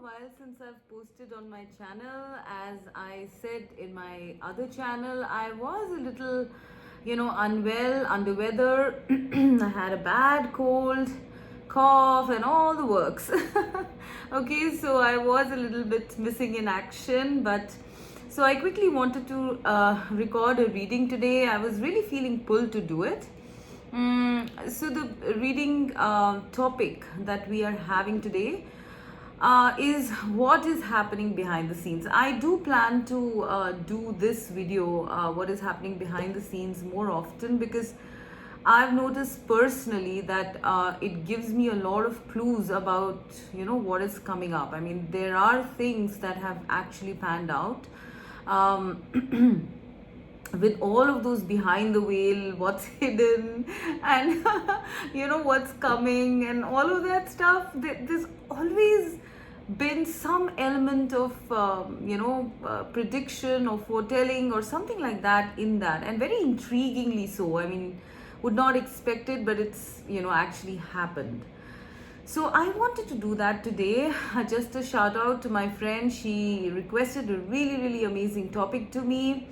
while since I've posted on my channel. As I said in my other channel, I was a little, unwell, under weather. I had a bad cold, cough, and all the works. Okay, so I was a little bit missing in action, but so I quickly wanted to record a reading today. I was really feeling pulled to do it. So the reading topic that we are having today is what is happening behind the scenes. I do plan to do this video, what is happening behind the scenes, more often, because I've noticed personally that it gives me a lot of clues about what is coming up. I mean, there are things that have actually panned out. With all of those behind the veil, what's hidden, and what's coming, and all of that stuff, there's always been some element of prediction or foretelling or something like that in that, and very intriguingly so. I mean, would not expect it, but it's actually happened. So I wanted to do that today. Just a shout out to my friend. She requested a really amazing topic to me,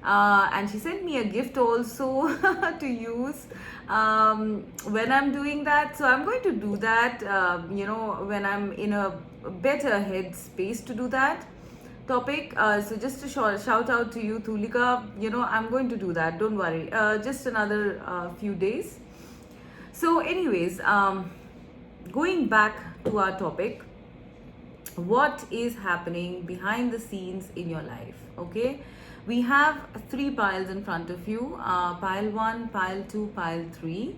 and she sent me a gift also to use when I'm doing that. So I'm going to do that when I'm in a better headspace to do that topic. So just a shout out to you, Tulika. I'm going to do that, don't worry. Just another few days. So anyways, going back to our topic, what is happening behind the scenes in your life? Okay, we have 3 piles in front of you, pile 1, pile 2, pile 3.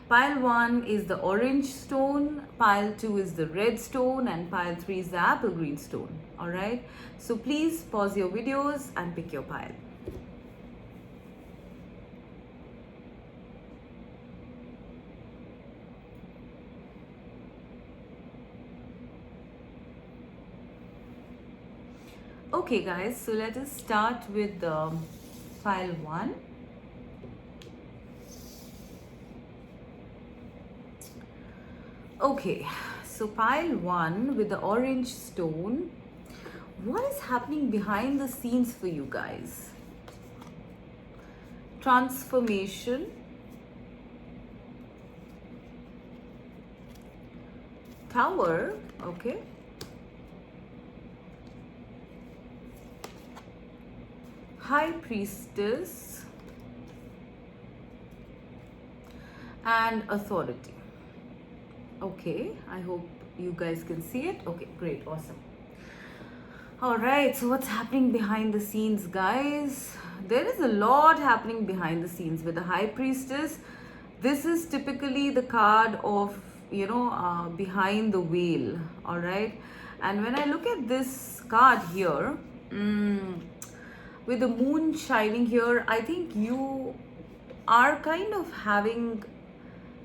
Pile 1 is the orange stone, pile 2 is the red stone, and pile 3 is the apple green stone. All right, so please pause your videos and pick your pile. Okay guys, so let us start with pile 1. Okay, so pile 1 with the orange stone, what is happening behind the scenes for you guys? Transformation, Tower, okay, High Priestess, and Authority. Okay, I hope you guys can see it. Okay, great, awesome. All right, so what's happening behind the scenes, guys? There is a lot happening behind the scenes with the High Priestess. This is typically the card of behind the veil. All right, and when I look at this card here, with the moon shining here, I think you are kind of having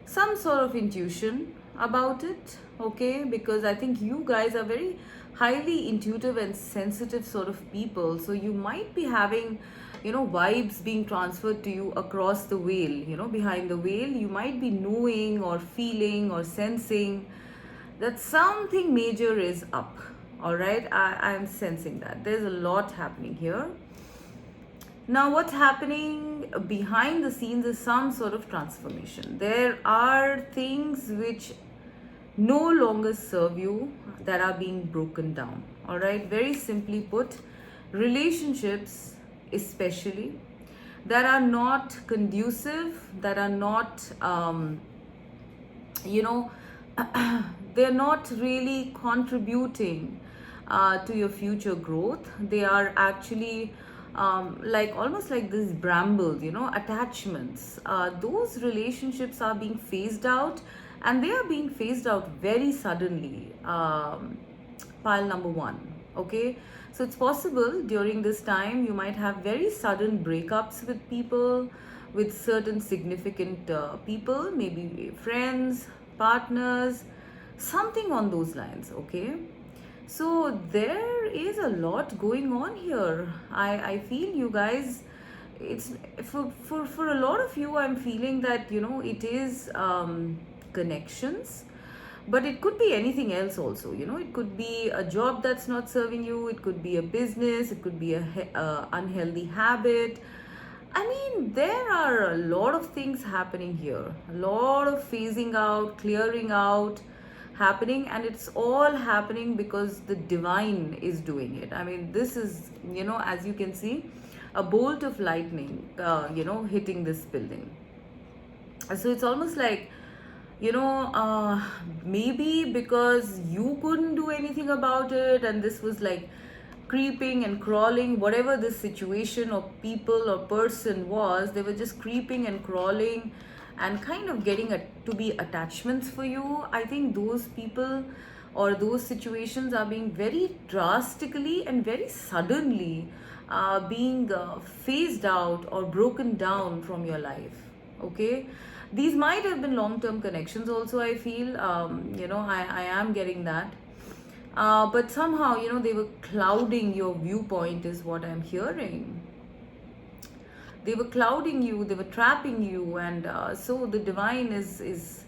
some sort of intuition about it, okay? Because I think you guys are very highly intuitive and sensitive sort of people. So you might be having, vibes being transferred to you across the veil, behind the veil. You might be knowing or feeling or sensing that something major is up, all right? I'm sensing that. There's a lot happening here. Now, what's happening behind the scenes is some sort of transformation. There are things which no longer serve you that are being broken down. All right, very simply put, relationships, especially, that are not conducive, that are not, they're not really contributing to your future growth. They are actually almost like these brambles, attachments. Those relationships are being phased out, and they are being phased out very suddenly. Pile number 1. Okay, so it's possible during this time you might have very sudden breakups with people, with certain significant people, maybe friends, partners, something on those lines. Okay, so there is a lot going on here. I feel you guys, it's for a lot of you, I'm feeling that it is connections, But it could be anything else also, you know. It could be a job that's not serving you, it could be a business, it could be a unhealthy habit. I mean, there are a lot of things happening here, a lot of phasing out, clearing out happening, and it's all happening because the divine is doing it. I mean, this is, you know, as you can see, a bolt of lightning, hitting this building. So it's almost like, maybe because you couldn't do anything about it, and this was like creeping and crawling, whatever the situation or people or person was, they were just creeping and crawling and kind of getting to be attachments for you. I think those people or those situations are being very drastically and very suddenly being phased out or broken down from your life. Okay, these might have been long-term connections also, I feel. I am getting that, but somehow, they were clouding your viewpoint, is what I'm hearing. They were clouding you, they were trapping you, and so the divine is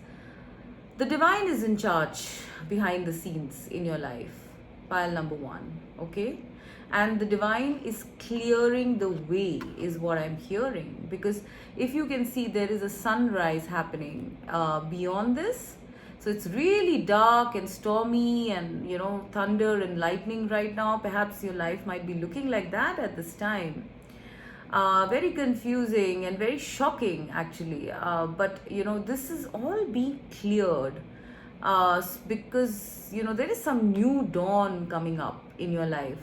the divine is in charge behind the scenes in your life. Pile number one, okay? And the divine is clearing the way, is what I'm hearing. Because if you can see, there is a sunrise happening beyond this. So it's really dark and stormy and, thunder and lightning right now. Perhaps your life might be looking like that at this time. Very confusing and very shocking, actually. But, this is all being cleared because, there is some new dawn coming up in your life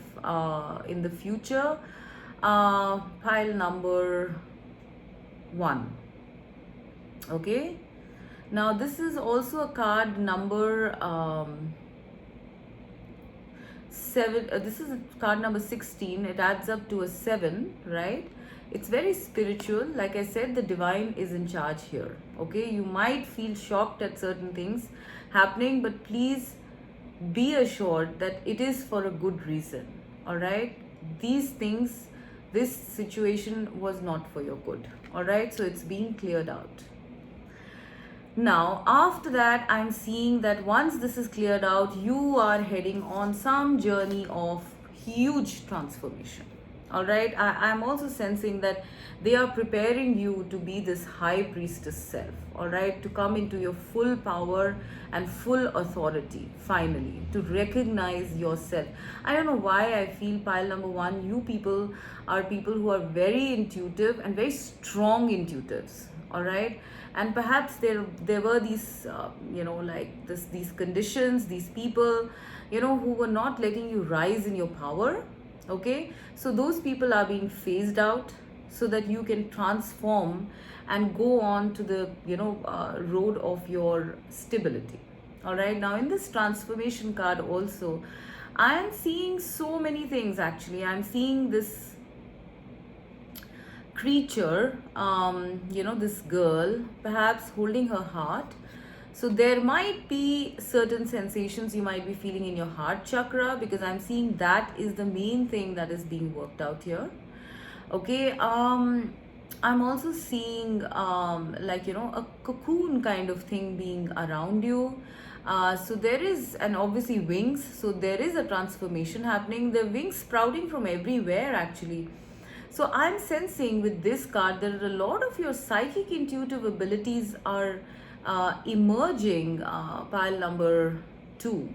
in the future. Pile number 1. Okay. Now, this is also a card number 7. This is card number 16. It adds up to a 7, right? It's very spiritual. Like I said, the divine is in charge here. Okay, you might feel shocked at certain things happening, but please be assured that it is for a good reason. All right, these things, this situation was not for your good. All right, so it's being cleared out. Now, after that, I'm seeing that once this is cleared out, you are heading on some journey of huge transformation. All right, I'm also sensing that they are preparing you to be this high priestess self. All right, to come into your full power and full authority, finally, to recognize yourself. I don't know why I feel, pile number 1, you people are people who are very intuitive and very strong intuitives. All right, and perhaps there were these these conditions, these people, who were not letting you rise in your power. Okay, so those people are being phased out so that you can transform and go on to the road of your stability. All right, now in this transformation card also, I am seeing so many things. Actually, I'm seeing this creature, this girl, perhaps holding her heart. So there might be certain sensations you might be feeling in your heart chakra, because I'm seeing that is the main thing that is being worked out here. Okay, I'm also seeing a cocoon kind of thing being around you. So there is, and obviously wings, so there is a transformation happening. The wings sprouting from everywhere, actually. So I'm sensing with this card that a lot of your psychic intuitive abilities are emerging. Pile number 2,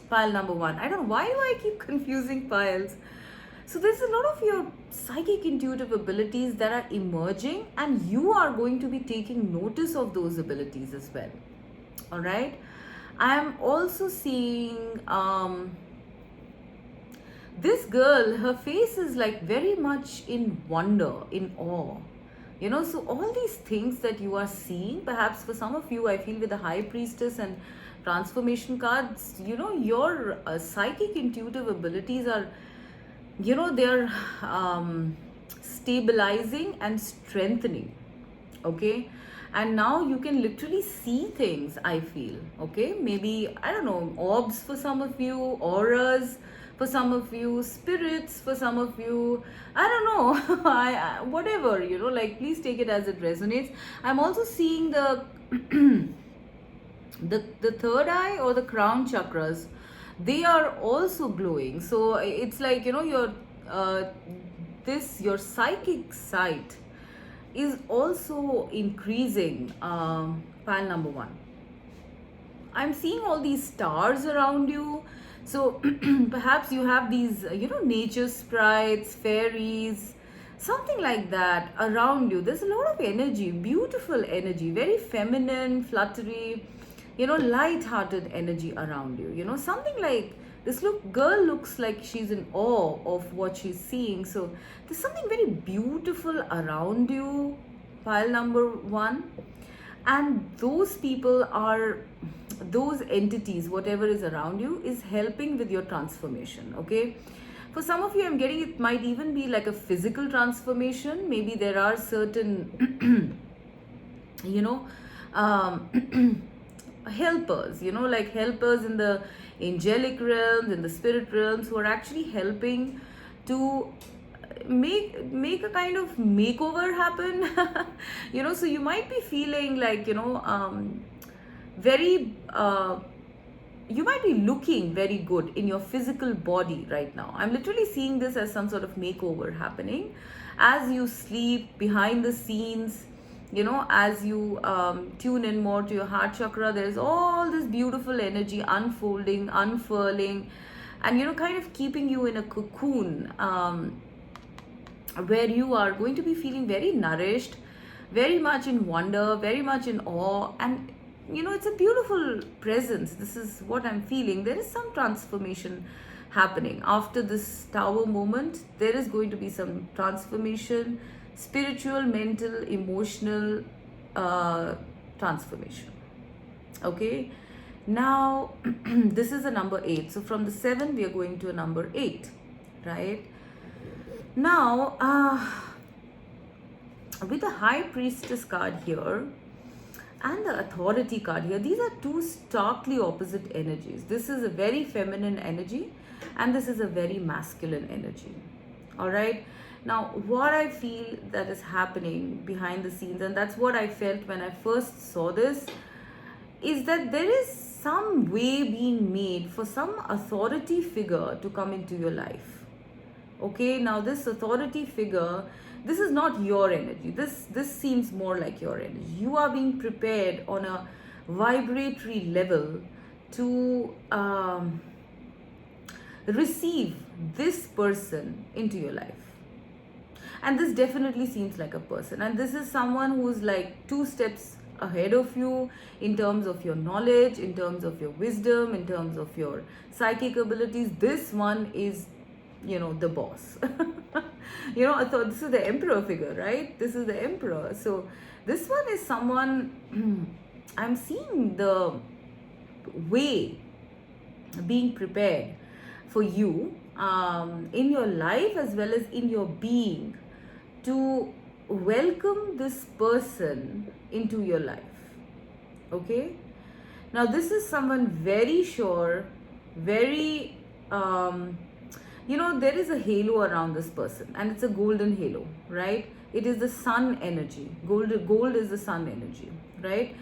pile number 1. I don't know why do I keep confusing piles. So there's a lot of your psychic intuitive abilities that are emerging, and you are going to be taking notice of those abilities as well. All right, I am also seeing this girl, her face is like very much in wonder, in awe. So all these things that you are seeing, perhaps for some of you, I feel with the high priestess and transformation cards, your psychic intuitive abilities are, they're stabilizing and strengthening. Okay, and now you can literally see things, I feel. Okay, maybe, I don't know, orbs for some of you, auras for some of you, spirits for some of you, I don't know. Whatever, please take it as it resonates. I'm also seeing the The third eye or the crown chakras, they are also glowing. So it's like, your uh, this your psychic sight is also increasing. Pile number one, I'm seeing all these stars around you. So perhaps you have these, nature sprites, fairies, something like that around you. There's a lot of energy, beautiful energy, very feminine, fluttery, light-hearted energy around you. Something like this girl looks like she's in awe of what she's seeing. So there's something very beautiful around you, pile number one. And those people are, those entities, whatever is around you, is helping with your transformation. Okay, for some of you, I'm getting it might even be like a physical transformation. Maybe there are certain helpers, like helpers in the angelic realms, in the spirit realms, who are actually helping to make a kind of makeover happen. So you might be feeling like, very you might be looking very good in your physical body right now. I'm literally seeing this as some sort of makeover happening as you sleep, behind the scenes. As you tune in more to your heart chakra, there's all this beautiful energy unfolding, unfurling, and kind of keeping you in a cocoon, where you are going to be feeling very nourished, very much in wonder, very much in awe. And it's a beautiful presence. This is what I'm feeling. There is some transformation happening after this tower moment. There is going to be some transformation, spiritual, mental, emotional transformation. Okay, now this is a number 8. So from the 7 we are going to a number 8, right? Now with the High Priestess card here and the Authority card here, these are two starkly opposite energies. This is a very feminine energy and this is a very masculine energy. All right, now what I feel that is happening behind the scenes, and that's what I felt when I first saw this, is that there is some way being made for some authority figure to come into your life. Okay, now this authority figure, this is not your energy. This seems more like your energy. You are being prepared on a vibratory level to receive this person into your life. And this definitely seems like a person. And this is someone who's like 2 steps ahead of you in terms of your knowledge, in terms of your wisdom, in terms of your psychic abilities. This one is, the boss. I thought this is the emperor figure, right? This is the emperor. So this one is someone I'm seeing the way being prepared for you in your life as well as in your being, to welcome this person into your life. Okay, now this is someone very sure, very there is a halo around this person, and it's a golden halo, right? It is the sun energy. Gold is the sun energy, right?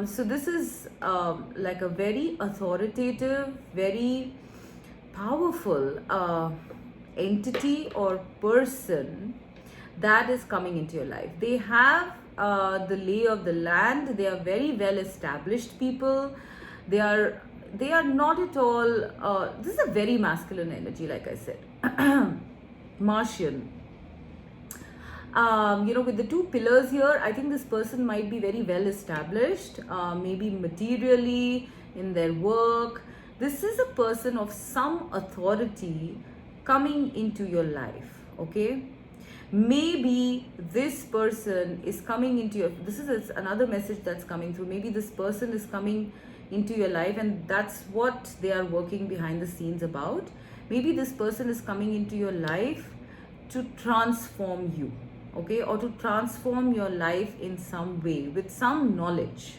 So this is like a very authoritative, very powerful entity or person that is coming into your life. They have the lay of the land. They are very well established people. They are not at all, this is a very masculine energy, like I said. Martian. With the 2 pillars here, I think this person might be very well established, maybe materially, in their work. This is a person of some authority coming into your life, okay? Maybe this person is coming into your, this is another message that's coming through. Maybe this person is coming into your life and that's what they are working behind the scenes about. Maybe this person is coming into your life to transform you, okay, or to transform your life in some way with some knowledge,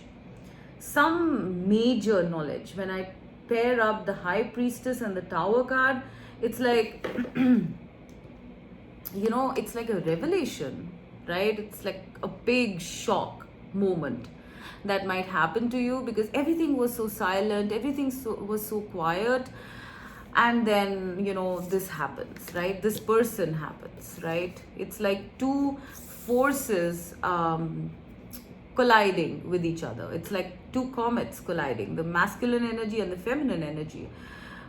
some major knowledge. When I pair up the High Priestess and the Tower card, it's like it's like a revelation, right? It's like a big shock moment. that might happen to you, because everything was so silent, everything was so quiet. And then, this happens, right? This person happens, right? It's like two forces colliding with each other. It's like two comets colliding, the masculine energy and the feminine energy,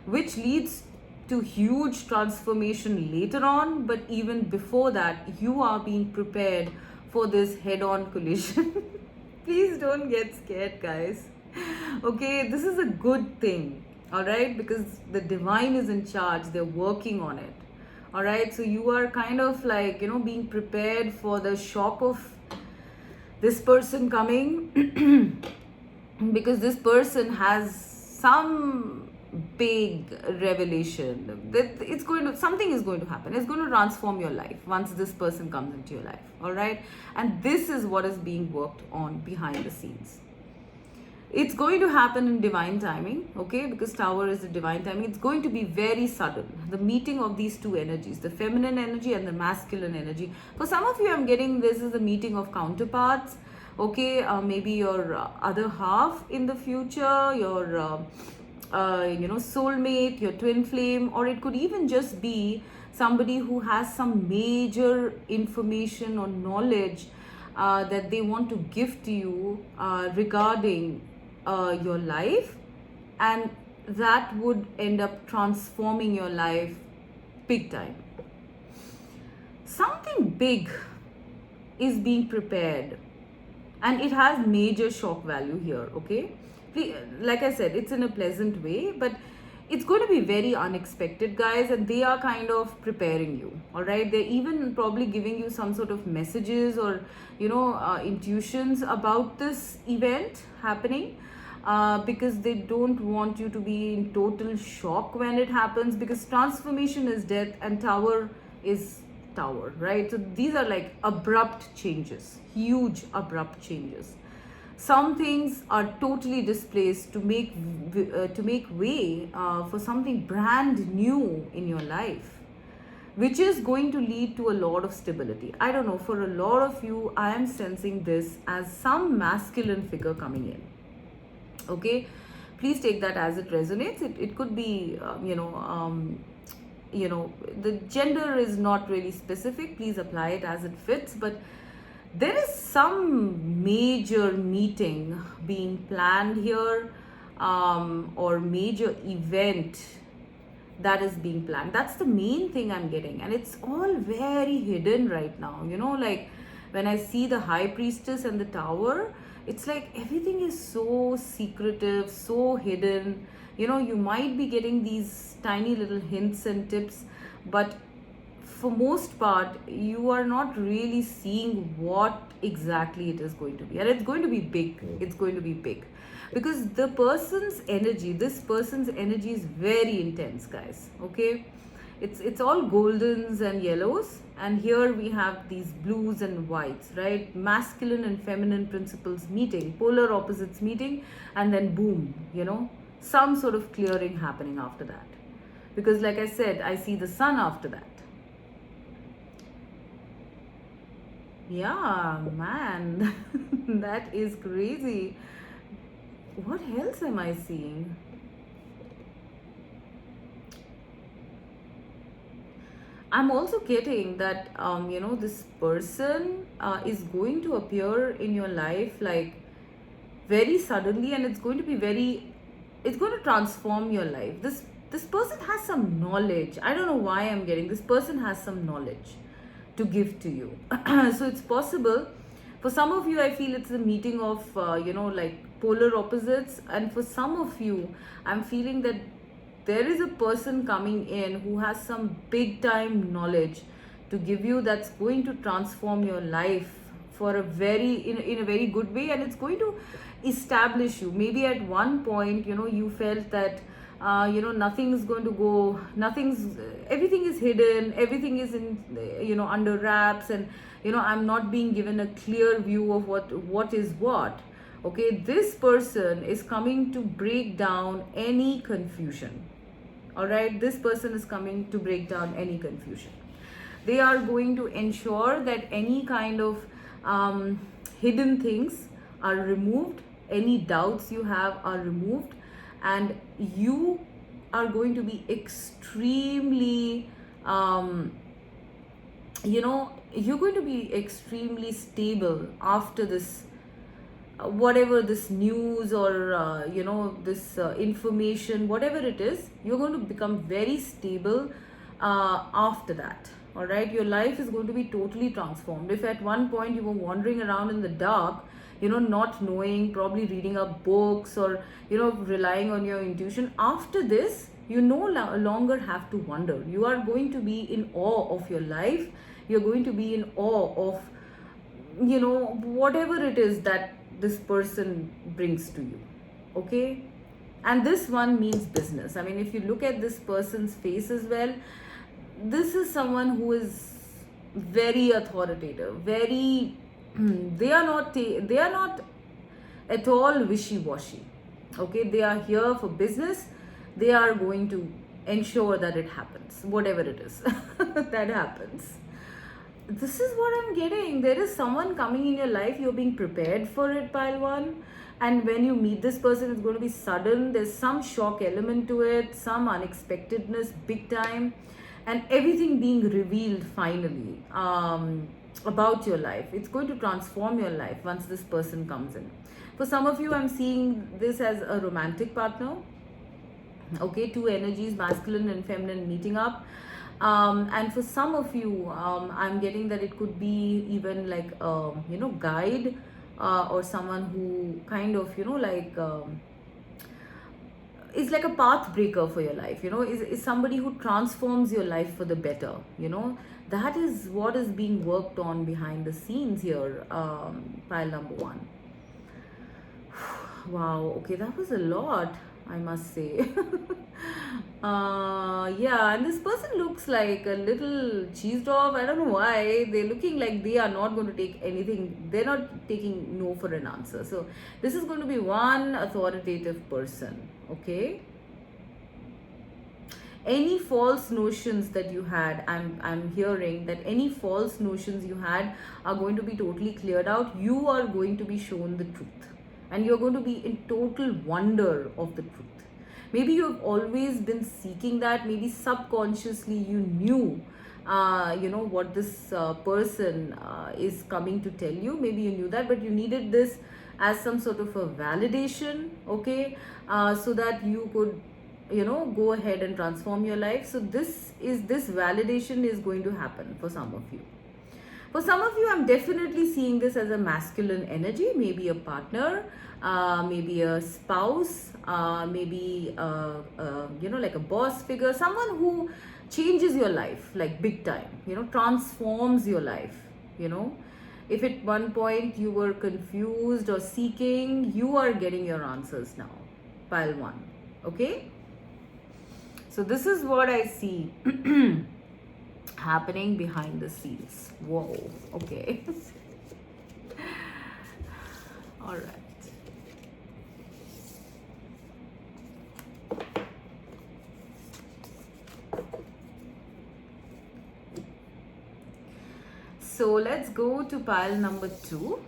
which leads to huge transformation later on. But even before that, you are being prepared for this head-on collision. Please don't get scared, guys. Okay, this is a good thing, all right, because the divine is in charge, they're working on it. All right, so you are kind of like, being prepared for the shock of this person coming, because this person has some big revelation that something is going to happen. It's going to transform your life once this person comes into your life. All right, and this is what is being worked on behind the scenes. It's going to happen in divine timing, okay, because Tower is the divine timing. It's going to be very sudden, the meeting of these two energies, the feminine energy and the masculine energy. For some of you, I'm getting this is a meeting of counterparts, okay, maybe your other half in the future, your soulmate, your twin flame, or it could even just be somebody who has some major information or knowledge that they want to give to you regarding your life, and that would end up transforming your life big time. Something big is being prepared, and it has major shock value here, okay? Like I said, it's in a pleasant way, but it's going to be very unexpected, guys, and they are kind of preparing you. All right, they're even probably giving you some sort of messages or intuitions about this event happening, because they don't want you to be in total shock when it happens, because transformation is death and Tower is Tower, right? So these are like abrupt changes, huge abrupt changes. Some things are totally displaced to make way for something brand new in your life, which is going to lead to a lot of stability. I don't know, for a lot of you, I am sensing this as some masculine figure coming in. Okay, please take that as it resonates. It could be, the gender is not really specific. Please apply it as it fits. But there is some major meeting being planned here, or major event that is being planned. That's the main thing I'm getting, and it's all very hidden right now. Like when I see the High Priestess and the Tower, it's like everything is so secretive, so hidden. You might be getting these tiny little hints and tips, but for most part, you are not really seeing what exactly it is going to be. And it's going to be big. It's going to be big. Because this person's energy is very intense, guys. Okay? It's all goldens and yellows. And here we have these blues and whites, right? Masculine and feminine principles meeting, polar opposites meeting, and then boom, some sort of clearing happening after that. Because like I said, I see the sun after that. Yeah, man, that is crazy. What else am I seeing? I'm also getting that, this person is going to appear in your life like very suddenly, and it's going to transform your life. This person has some knowledge. I don't know why I'm getting this person has some knowledge to give to you. So it's possible. For some of you, I feel it's a meeting of, like polar opposites. And for some of you, I'm feeling that there is a person coming in who has some big time knowledge to give you, that's going to transform your life for a in a very good way, and it's going to establish you. Maybe at one point, you felt that nothing's going to go, everything is hidden, everything is in under wraps, and I'm not being given a clear view of what is what. Okay, this person is coming to break down any confusion. All right, this person is coming to break down any confusion. They are going to ensure that any kind of hidden things are removed, any doubts you have are removed, and you are going to be extremely you're going to be extremely stable after this, whatever this news or this information, whatever it is, you're going to become very stable after that. All right, your life is going to be totally transformed. If at one point you were wandering around in the dark, not knowing, probably reading up books or relying on your intuition, after this you no longer have to wonder. You are going to be in awe of your life. You're going to be in awe of whatever it is that this person brings to you. Okay, and this one means business. I mean, if you look at this person's face as well, this is someone who is very authoritative, very they are not at all wishy-washy. Okay, they are here for business. They are going to ensure that it happens, whatever it is that happens. This is what I'm getting. There is someone coming in your life. You're being prepared for it, pile one. And when you meet this person, it's going to be sudden. There's some shock element to it, some unexpectedness, big time, and everything being revealed finally about your life. It's going to transform your life once this person comes in. For some of you, I'm seeing this as a romantic partner. Okay, two energies, masculine and feminine, meeting up. And for some of you, I'm getting that it could be even like guide or someone who kind of is like a path breaker for your life. Is somebody who transforms your life for the better. That is what is being worked on behind the scenes here. Pile number one. Wow, okay, that was a lot, I must say. Yeah, and this person looks like a little cheesed off. I don't know why. They're looking like they are not going to take anything. They're not taking no for an answer. So this is going to be one authoritative person. Okay. Any false notions that you had, I'm hearing that any false notions you had are going to be totally cleared out. You are going to be shown the truth. And you're going to be in total wonder of the truth. Maybe you've always been seeking that. Maybe subconsciously you knew, what this person is coming to tell you. Maybe you knew that, but you needed this as some sort of a validation, okay, so that you could, go ahead and transform your life. So this validation is going to happen for some of you. For some of you, I'm definitely seeing this as a masculine energy, maybe a partner, maybe a spouse, maybe, like a boss figure, someone who changes your life, like big time, transforms your life, If at one point you were confused or seeking, you are getting your answers now. Pile one, okay? So this is what I see happening behind the scenes. Whoa, okay. All right. So let's go to pile number 2.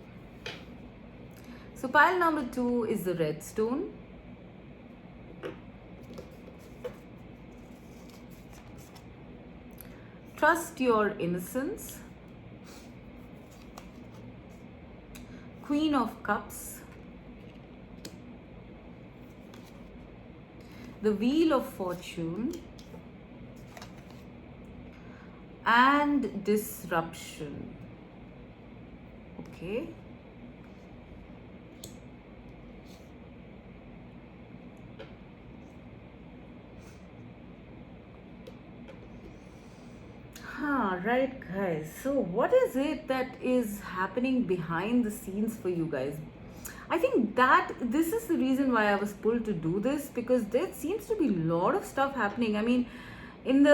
So pile number 2 is the red stone. Trust your innocence. Queen of Cups. The Wheel of Fortune. And disruption. Okay. Right, guys. So what is it that is happening behind the scenes for you guys? I think that this is the reason why I was pulled to do this, because there seems to be a lot of stuff happening. I mean, in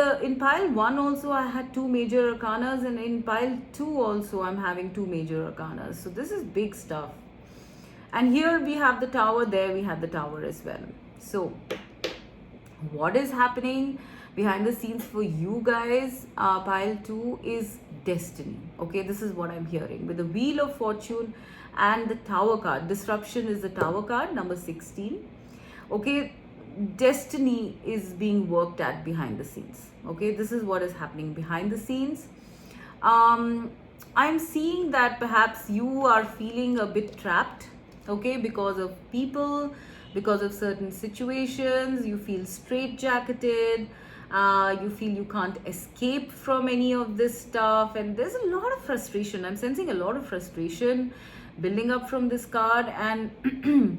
pile 1 also I had 2 major arcanas, and in pile 2 also I'm having 2 major arcanas. So this is big stuff. And here we have the Tower, there we have the Tower as well. So what is happening? behind the scenes for you guys, pile 2, is destiny. Okay, this is what I'm hearing with the Wheel of Fortune and the Tower card. Disruption is the Tower card, number 16. Okay, destiny is being worked at behind the scenes. Okay, this is what is happening behind the scenes. I'm seeing that perhaps you are feeling a bit trapped, okay, because of people, because of certain situations. You feel straitjacketed. You feel you can't escape from any of this stuff, and there's a lot of frustration. I'm sensing a lot of frustration building up from this card, and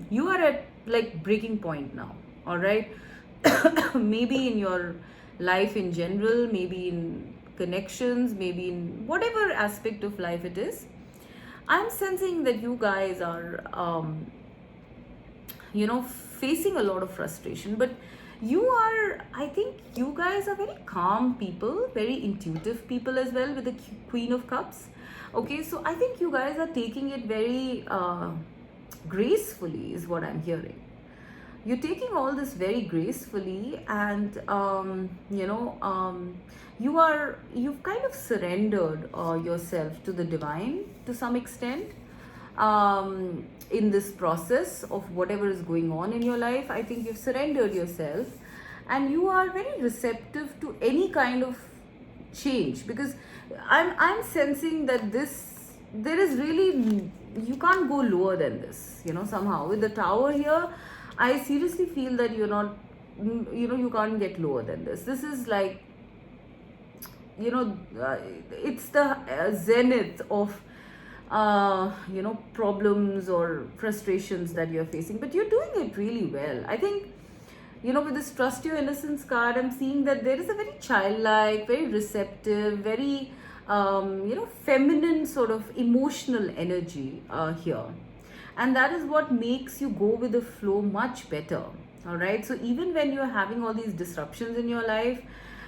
you are at like breaking point now. All right. Maybe in your life in general, maybe in connections, maybe in whatever aspect of life it is. I'm sensing that you guys are facing a lot of frustration, but I think you guys are very calm people, very intuitive people as well, with the Queen of Cups. Okay, so I think you guys are taking it very gracefully, is what I'm hearing. You're taking all this very gracefully, and you've kind of surrendered yourself to the divine to some extent, in this process of whatever is going on in your life. I think you've surrendered yourself, and you are very receptive to any kind of change, because I'm sensing that there is really, you can't go lower than this, somehow with the Tower here. I seriously feel that you're not, you can't get lower than this. This is like, it's the zenith of, problems or frustrations that you're facing, but you're doing it really well. I think, with this Trust Your Innocence card, I'm seeing that there is a very childlike, very receptive, very, feminine sort of emotional energy here. And that is what makes you go with the flow much better. All right. So even when you're having all these disruptions in your life,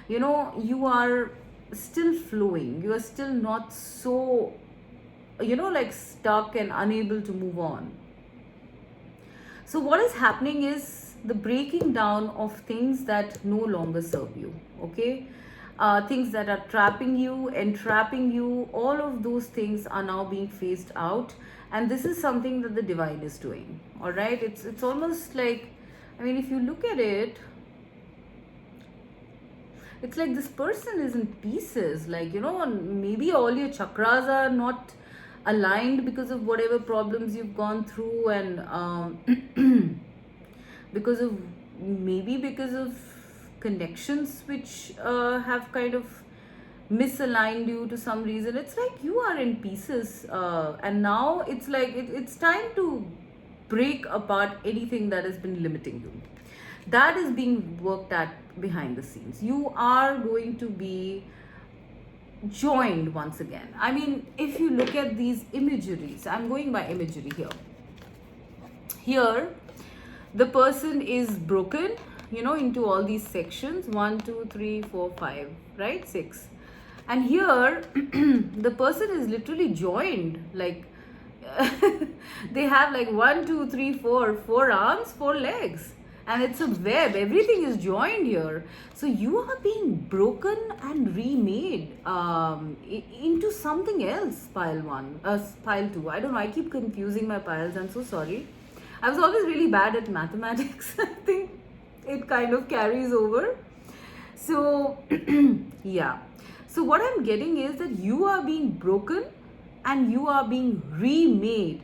you are still flowing. You are still not so, like stuck and unable to move on. So what is happening is the breaking down of things that no longer serve you. Okay. Things that are trapping you, entrapping you, all of those things are now being phased out, and this is something that the divine is doing. All right, it's almost like, I mean, if you look at it, it's like this person is in pieces, like, maybe all your chakras are not aligned because of whatever problems you've gone through, and because of connections which have kind of misaligned you to some reason. It's like you are in pieces, and now it's like it's time to break apart anything that has been limiting you. That is being worked at behind the scenes. You are going to be joined once again. I mean, if you look at these imageries, I'm going by imagery here the person is broken, into all these sections, 1 2 3 4 5, right, 6. And here the person is literally joined, like they have like 1 2 3 4 arms, 4 legs, and it's a web. Everything is joined here. So you are being broken and remade into something else. Pile 2, I don't know, I keep confusing my piles, I'm so sorry. I was always really bad at mathematics. I think it kind of carries over. So yeah, so what I'm getting is that you are being broken and you are being remade,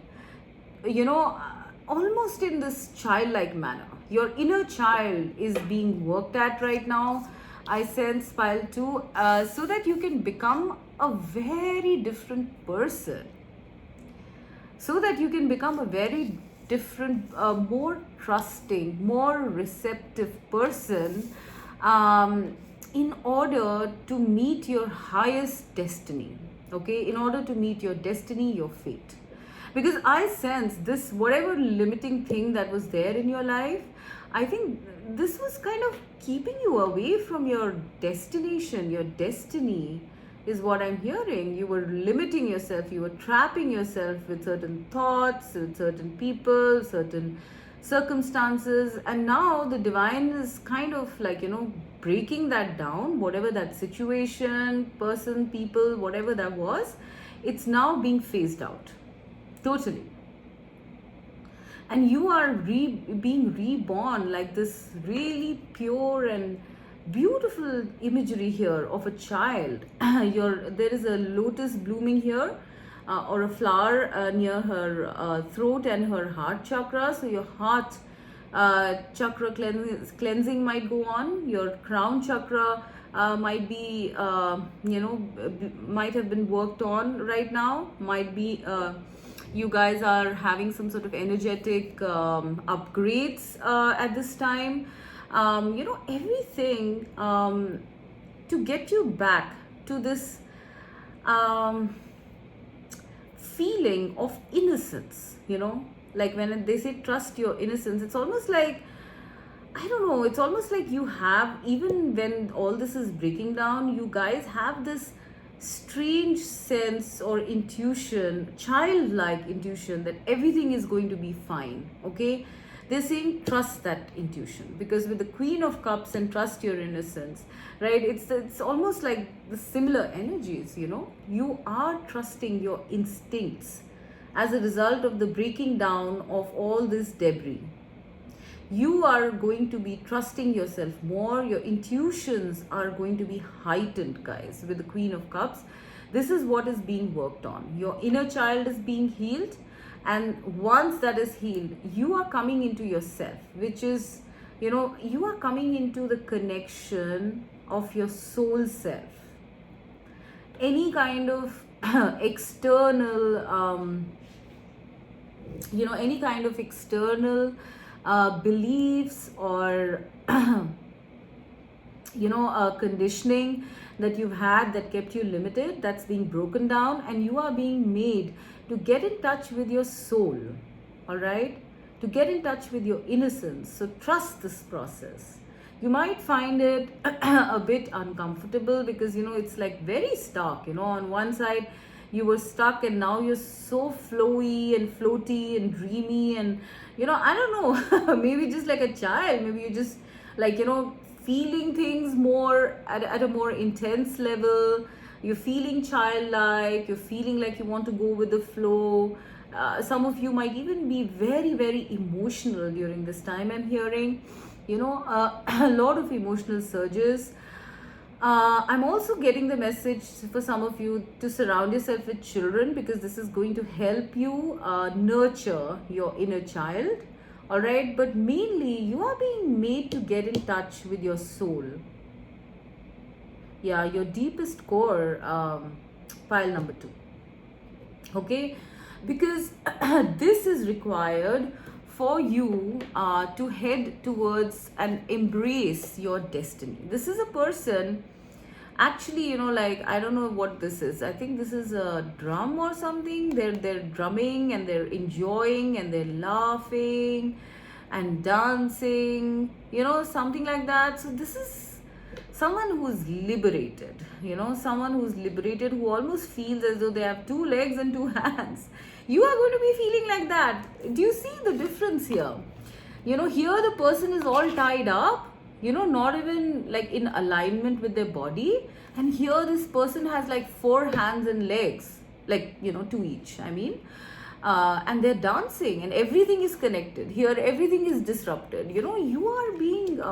almost in this childlike manner. Your inner child is being worked at right now, I sense, pile 2, so that you can become a very different person, so that you can become a very different, more trusting, more receptive person, in order to meet your highest destiny. Okay, in order to meet your destiny, your fate. Because I sense this, whatever limiting thing that was there in your life, I think this was kind of keeping you away from your destination, your destiny, is what I'm hearing. You were limiting yourself, you were trapping yourself with certain thoughts, with certain people, certain circumstances, and now the divine is kind of like, breaking that down, whatever that situation, person, people, whatever that was, it's now being phased out totally. And you are being reborn like this really pure and beautiful imagery here of a child. There is a lotus blooming here, or a flower near her throat and her heart chakra. So your heart chakra cleansing might go on. Your crown chakra might be, might have been worked on right now. Might be you guys are having some sort of energetic upgrades at this time. Everything to get you back to this feeling of innocence, like when they say trust your innocence, it's almost like, I don't know, it's almost like you have, even when all this is breaking down, you guys have this strange sense or intuition, childlike intuition, that everything is going to be fine. Okay, they're saying trust that intuition, because with the Queen of Cups and trust your innocence, right, it's almost like the similar energies. You are trusting your instincts as a result of the breaking down of all this debris. You are going to be trusting yourself more. Your intuitions are going to be heightened, guys, with the Queen of Cups. This is what is being worked on. Your inner child is being healed, and once that is healed, you are coming into yourself, which is, you are coming into the connection of your soul self. Any kind of external any kind of external beliefs or conditioning that you've had that kept you limited, that's being broken down, and you are being made to get in touch with your soul. All right, to get in touch with your innocence. So trust this process. You might find it a bit uncomfortable, because it's like very stark. On one side you were stuck, and now you're so flowy and floaty and dreamy, and I don't know, maybe just like a child, maybe you just like feeling things more at a more intense level. You're feeling childlike, you're feeling like you want to go with the flow. Some of you might even be very, very emotional during this time. I'm hearing a lot of emotional surges. I'm also getting the message for some of you to surround yourself with children, because this is going to help you nurture your inner child. All right, but mainly you are being made to get in touch with your soul. Yeah, your deepest core, pile number 2. Okay, because this is required for you to head towards and embrace your destiny. This is a person, actually, like, I don't know what this is. I think this is a drum or something. They're drumming, and they're enjoying, and they're laughing and dancing, something like that. So this is someone who's liberated, someone who's liberated, who almost feels as though they have 2 legs and 2 hands. You are going to be feeling like that. Do you see the difference here? Here the person is all tied up, not even like in alignment with their body. And here this person has like 4 hands and legs, like, 2 each, I mean. And they're dancing, and everything is connected. Here everything is disrupted. You are being...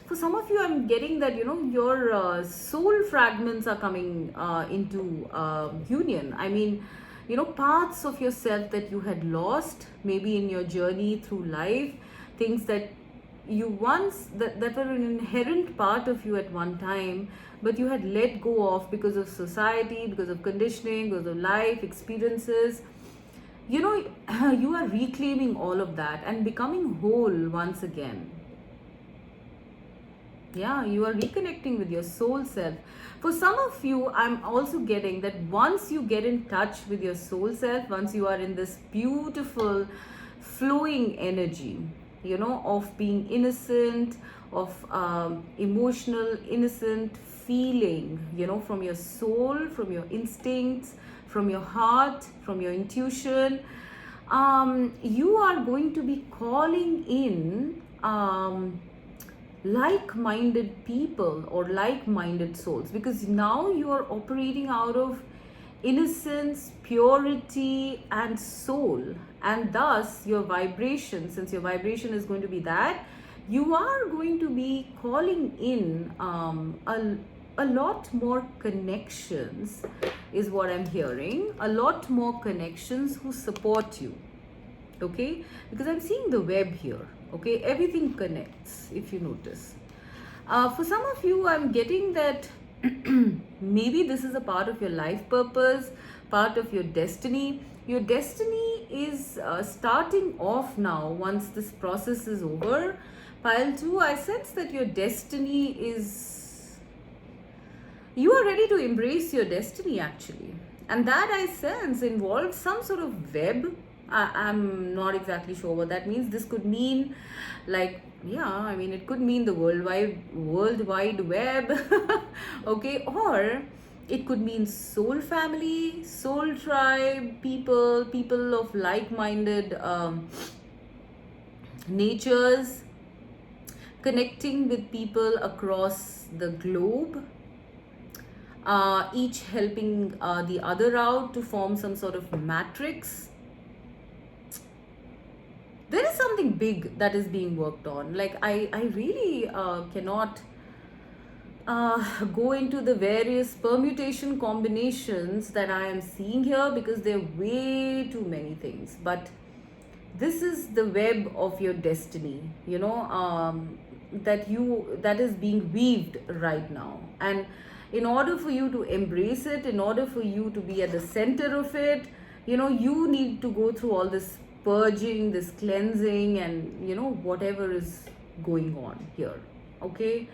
for some of you, I'm getting that, your soul fragments are coming into union. I mean, parts of yourself that you had lost, maybe in your journey through life, things that you once, that were an inherent part of you at one time, but you had let go of because of society, because of conditioning, because of life experiences. You are reclaiming all of that and becoming whole once again. Yeah, you are reconnecting with your soul self. For some of you, I'm also getting that once you get in touch with your soul self, once you are in this beautiful flowing energy, of being innocent, of emotional, innocent feeling, from your soul, from your instincts, from your heart, from your intuition, you are going to be calling in like-minded people or like-minded souls, because now you are operating out of innocence, purity, and soul. And thus, your vibration, since your vibration is going to be that, you are going to be calling in a lot more connections, is what I'm hearing. A lot more connections who support you. Okay, because I'm seeing the web here. Okay, everything connects, if you notice. For some of you, I'm getting that maybe this is a part of your life purpose, part of your destiny. Your destiny is starting off now once this process is over. Pile 2, I sense that your destiny is, you are ready to embrace your destiny actually. And that I sense involves some sort of web. I'm not exactly sure what that means. This could mean like, yeah, I mean, it could mean the world wide web. Okay, or it could mean soul family, soul tribe, people of like-minded natures, connecting with people across the globe, each helping the other out to form some sort of matrix. There is something big that is being worked on. Like, I really cannot go into the various permutation combinations that I am seeing here, because there are way too many things. But this is the web of your destiny, you know, that is being weaved right now. And in order for you to embrace it, in order for you to be at the center of it, you know, you need to go through all this purging, this cleansing, and you know, whatever is going on here. Okay,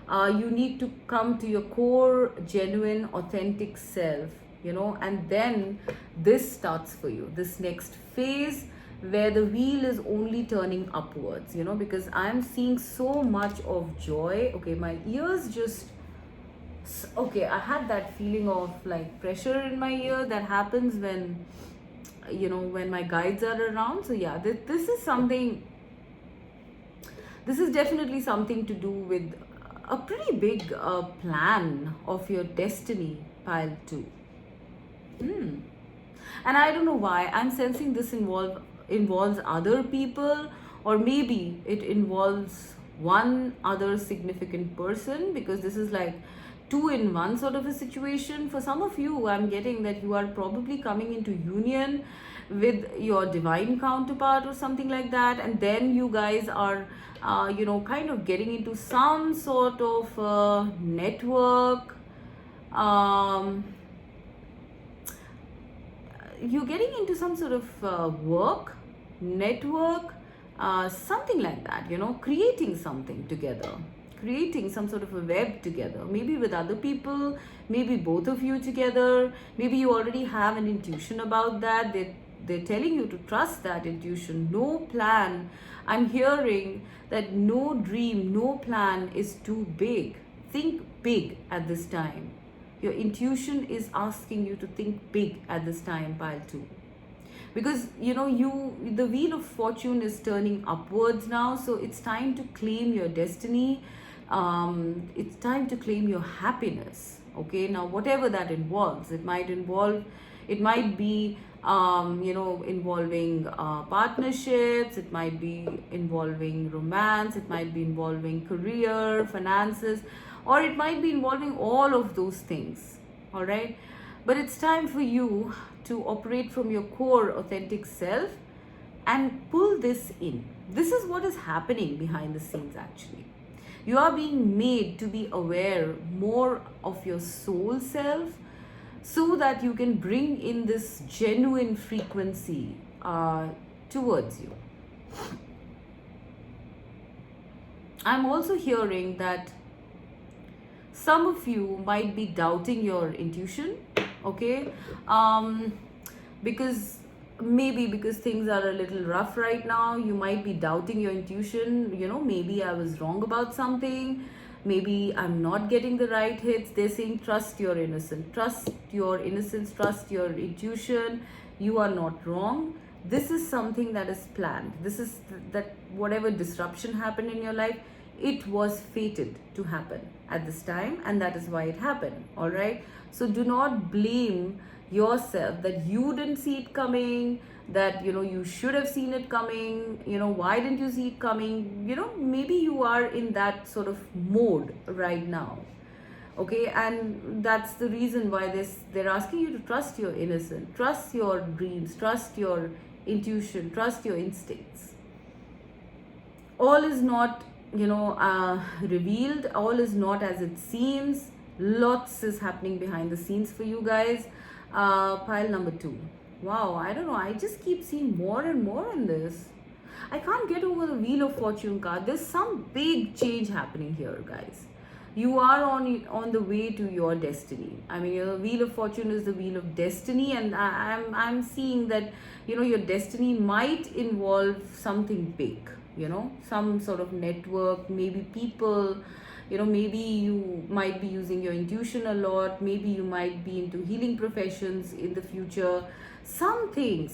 you need to come to your core, genuine, authentic self, you know, and then this starts for you, this next phase where the wheel is only turning upwards, you know, because I'm seeing so much of joy. Okay, my ears just, okay, I had that feeling of like pressure in my ear that happens when, you know, when my guides are around. So yeah, this is something, this is definitely something to do with a pretty big plan of your destiny, pile 2. And I don't know why I'm sensing this involves other people, or maybe it involves one other significant person, because this is like 2 in 1 sort of a situation. For some of you, I'm getting that you are probably coming into union with your divine counterpart or something like that, and then you guys are you know, kind of getting into some sort of network. You're getting into some sort of work, network, something like that, you know, creating something together, creating some sort of a web together, maybe with other people, maybe both of you together. Maybe you already have an intuition about that. They're telling you to trust that intuition. No plan. I'm hearing that no dream, no plan is too big. Think big at this time. Your intuition is asking you to think big at this time, pile 2. Because, you know, the wheel of fortune is turning upwards now. So it's time to claim your destiny. It's time to claim your happiness. Okay, now whatever that involves, it might be you know, involving partnerships, it might be involving romance, it might be involving career, finances, or it might be involving all of those things. All right, but it's time for you to operate from your core authentic self and pull this in. This is what is happening behind the scenes actually. You are being made to be aware more of your soul self, so that you can bring in this genuine frequency towards you. I'm also hearing that some of you might be doubting your intuition, okay? Because things are a little rough right now, you might be doubting your intuition. You know, maybe I was wrong about something. Maybe I'm not getting the right hits. They're saying trust your innocence, trust your innocence, trust your intuition. You are not wrong. This is something that is planned. This is that whatever disruption happened in your life, it was fated to happen at this time, and that is why it happened. All right, so do not blame yourself that you didn't see it coming, that you should have seen it coming. Why didn't you see it coming? Maybe you are in that sort of mode right now. Okay, and that's the reason why they're asking you to trust your innocence, trust your dreams, trust your intuition, trust your instincts. All is not revealed, all is not as it seems. Lots is happening behind the scenes for you guys. Pile number 2. Wow, I don't know, I just keep seeing more and more on this. I can't get over the Wheel of Fortune card. There's some big change happening here, guys. You are on the way to your destiny. I mean, your Wheel of Fortune is the wheel of destiny, and I'm seeing that your destiny might involve something big. Some sort of network, maybe people. Maybe you might be using your intuition a lot. Maybe you might be into healing professions in the future. Something.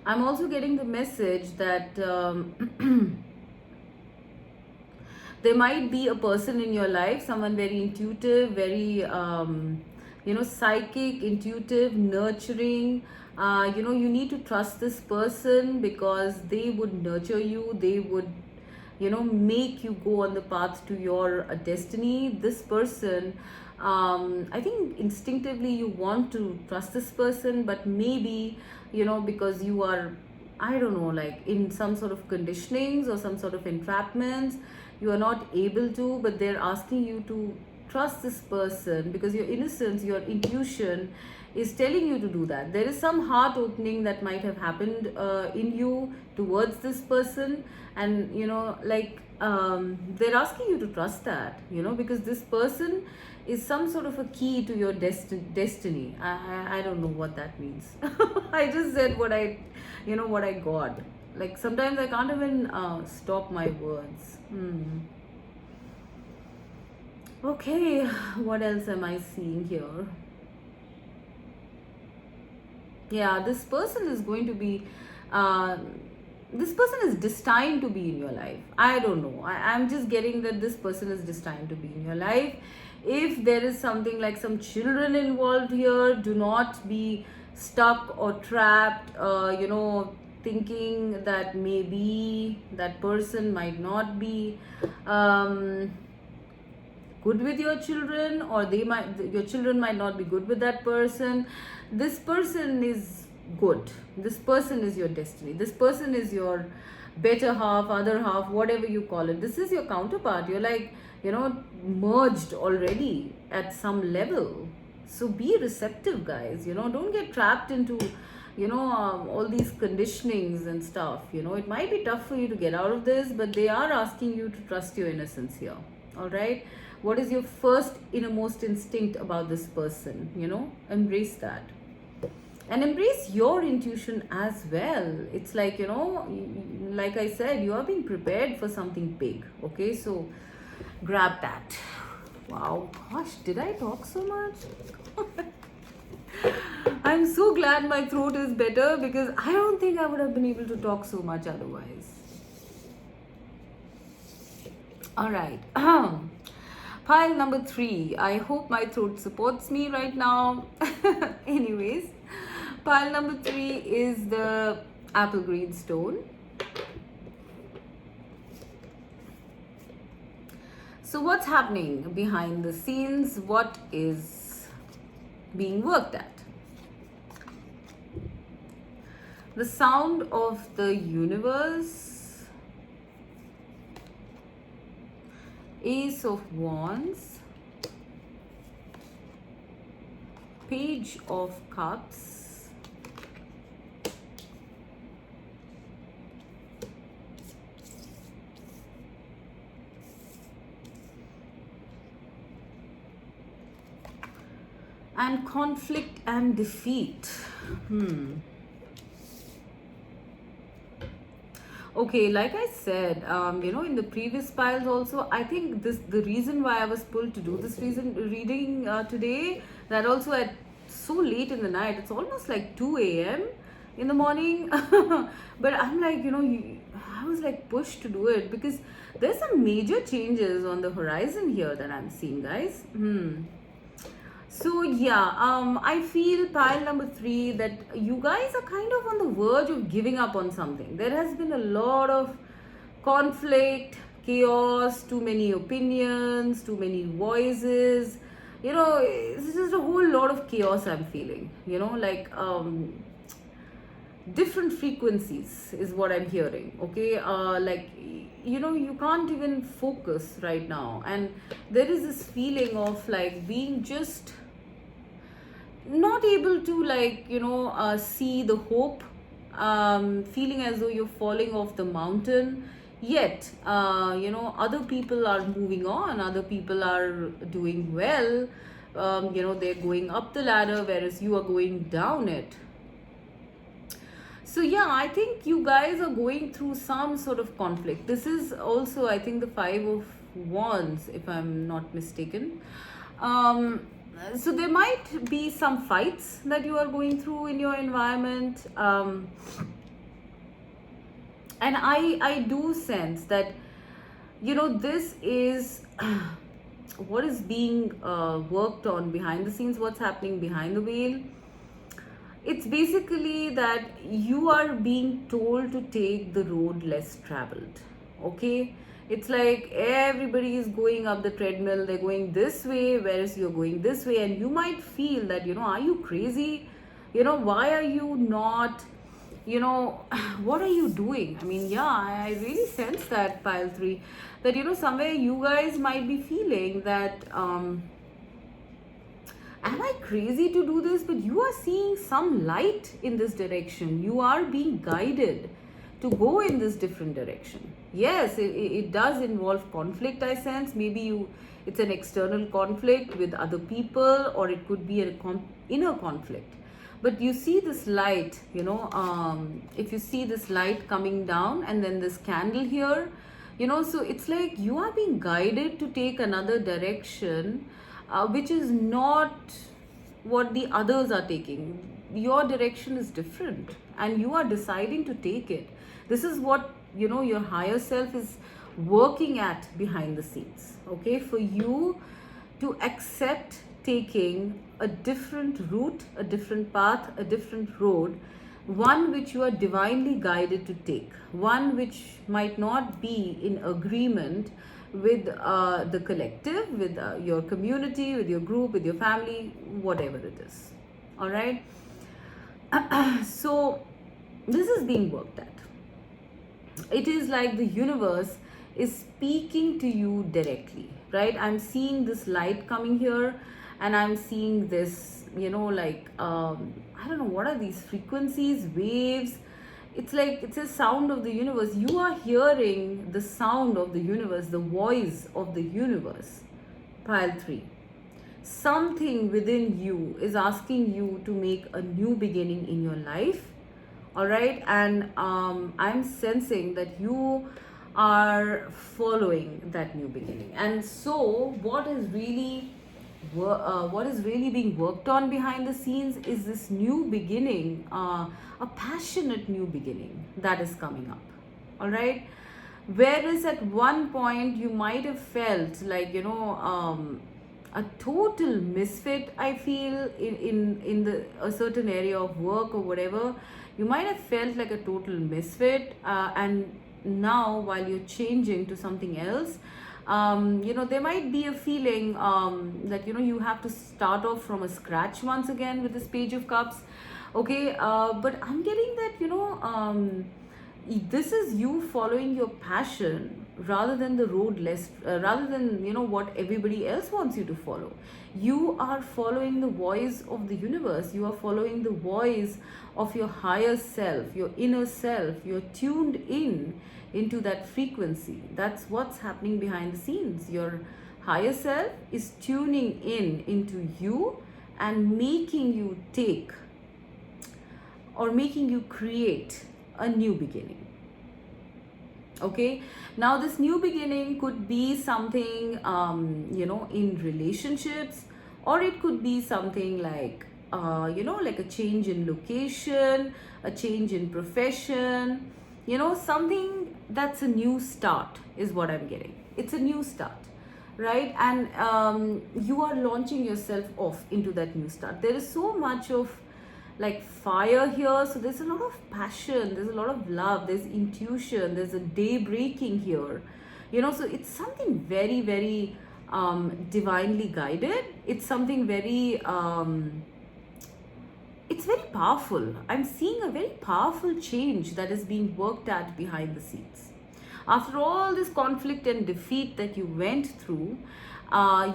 I'm also getting the message that there might be a person in your life, someone very intuitive, very psychic, intuitive, nurturing. You need to trust this person because they would nurture you. They would make you go on the path to your destiny. This person, I think instinctively you want to trust this person, but maybe because you are, I don't know, like in some sort of conditionings or some sort of entrapments, you are not able to, but they're asking you to trust this person because your innocence, your intuition is telling you to do that. There is some heart opening that might have happened in you towards this person, and they're asking you to trust that, because this person is some sort of a key to your destiny. I don't know what that means. I just said what I got. Like sometimes I can't even stop my words. Okay, what else am I seeing here? Yeah, this person is going to be this person is destined to be in your life. I don't know, I'm just getting that this person is destined to be in your life. If there is something like some children involved here, do not be stuck or trapped, thinking that maybe that person might not be good with your children, or your children might not be good with that person. This person is good. This person is your destiny. This person is your better half, other half, whatever you call it. This is your counterpart. You're like merged already at some level. So be receptive, guys. Don't get trapped into all these conditionings and stuff. It might be tough for you to get out of this, but they are asking you to trust your innocence here. All right, what is your first innermost instinct about this person? Embrace that, and embrace your intuition as well. It's like like I said, you are being prepared for something big. Okay, so grab that. Wow, gosh, did I talk so much? I'm so glad my throat is better, because I don't think I would have been able to talk so much otherwise. All right. Pile number 3. I hope my throat supports me right now. Anyways, pile number 3 is the apple green stone. So what's happening behind the scenes? What is being worked at? The sound of the universe, Ace of Wands, Page of Cups, and conflict and defeat. Okay, like I said, in the previous piles also, I think the reason why I was pulled to do this reading today, that also I so late in the night. It's almost like 2 a.m. in the morning. But I'm like, I was like pushed to do it because there's some major changes on the horizon here that I'm seeing, guys. So yeah, I feel pile number 3 that you guys are kind of on the verge of giving up on something. There has been a lot of conflict, chaos, too many opinions, too many voices. It's just a whole lot of chaos I'm feeling. Like different frequencies is what I'm hearing. Okay, like you can't even focus right now, and there is this feeling of like being just not able to like see the hope, feeling as though you're falling off the mountain, yet other people are moving on, other people are doing well, they're going up the ladder, whereas you are going down it. So yeah, I think you guys are going through some sort of conflict. This is also, I think, the 5 of Wands, if I'm not mistaken. So there might be some fights that you are going through in your environment, and I do sense that this is what is being worked on behind the scenes, what's happening behind the veil. It's basically that you are being told to take the road less traveled. Okay, it's like everybody is going up the treadmill, they're going this way, whereas you're going this way, and you might feel that are you crazy? Why are you not, what are you doing? I mean, yeah, I really sense that, pile 3, that somewhere you guys might be feeling that am I crazy to do this? But you are seeing some light in this direction. You are being guided to go in this different direction. Yes, it does involve conflict, I sense. Maybe it's an external conflict with other people, or it could be an inner conflict. But you see this light, if you see this light coming down and then this candle here, so it's like you are being guided to take another direction, which is not what the others are taking. Your direction is different and you are deciding to take it. This is what your higher self is working at behind the scenes. Okay, for you to accept taking a different route, a different path, a different road, one which you are divinely guided to take, one which might not be in agreement with the collective, with your community, with your group, with your family, whatever it is. All right. So this is being worked at. It is like the universe is speaking to you directly, right? I'm seeing this light coming here, and I'm seeing this, like I don't know what are these frequencies, waves. It's like it's a sound of the universe. You are hearing the sound of the universe, the voice of the universe. Pile 3. Something within you is asking you to make a new beginning in your life. All right, and I'm sensing that you are following that new beginning. And so what is really being worked on behind the scenes is this new beginning, a passionate new beginning that is coming up. All right, whereas at one point you might have felt like a total misfit, I feel, in a certain area of work or whatever. You might have felt like a total misfit, and now while you're changing to something else, there might be a feeling that you have to start off from a scratch once again with this Page of Cups. Okay, but I'm getting that this is you following your passion rather than the road less, rather than what everybody else wants you to follow. You are following the voice of the universe. You are following the voice of your higher self, your inner self. You're tuned into that frequency. That's what's happening behind the scenes. Your higher self is tuning into you and making you take, or making you create a new beginning. Okay, now this new beginning could be something in relationships, or it could be something like like a change in location, a change in profession, something that's a new start is what I'm getting. It's a new start, right? And you are launching yourself off into that new start. There is so much of like fire here, so there's a lot of passion, there's a lot of love, there's intuition, there's a day breaking here, so it's something very, very divinely guided. It's something very it's very powerful. I'm seeing a very powerful change that is being worked at behind the scenes. After all this conflict and defeat that you went through,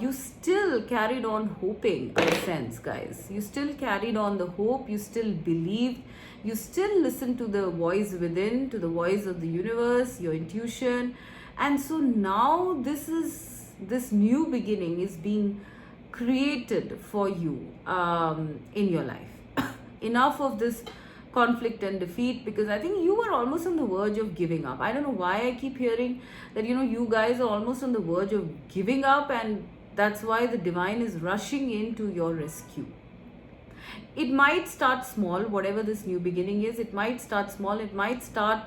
you still carried on hoping, in a sense, guys. You still carried on the hope, you still believed, you still listened to the voice within, to the voice of the universe, your intuition. And so now this new beginning is being created for you in your life. Enough of this conflict and defeat, because I think you were almost on the verge of giving up. I don't know why I keep hearing that, you guys are almost on the verge of giving up, and that's why the divine is rushing into your rescue. It might start small, whatever this new beginning is. It might start small. It might start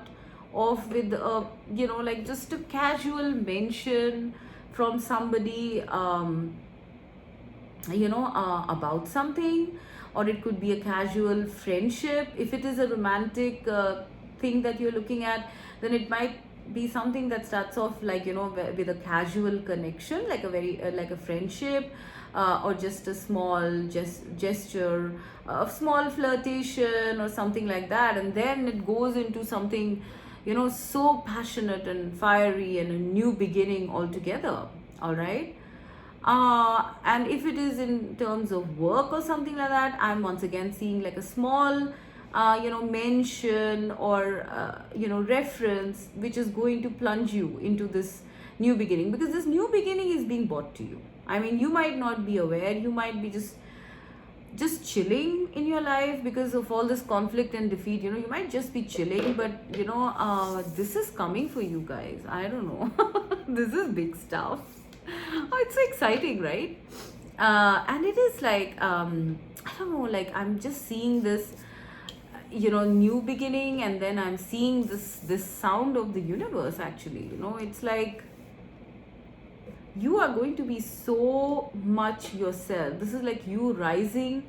off with, like just a casual mention from somebody, about something, or it could be a casual friendship. If it is a romantic thing that you're looking at, then it might be something that starts off like, with a casual connection, like a very like a friendship, or just a small gesture of small flirtation or something like that, and then it goes into something, so passionate and fiery and a new beginning altogether. All right. And if it is in terms of work or something like that, I'm once again seeing like a small mention or reference which is going to plunge you into this new beginning, because this new beginning is being brought to you. I mean, you might not be aware, you might be just chilling in your life because of all this conflict and defeat. You might just be chilling, but this is coming for you guys. I don't know. This is big stuff. Oh, it's so exciting, right? And it is like, I don't know, like I'm just seeing this, new beginning, and then I'm seeing this sound of the universe actually. It's like you are going to be so much yourself. This is like you rising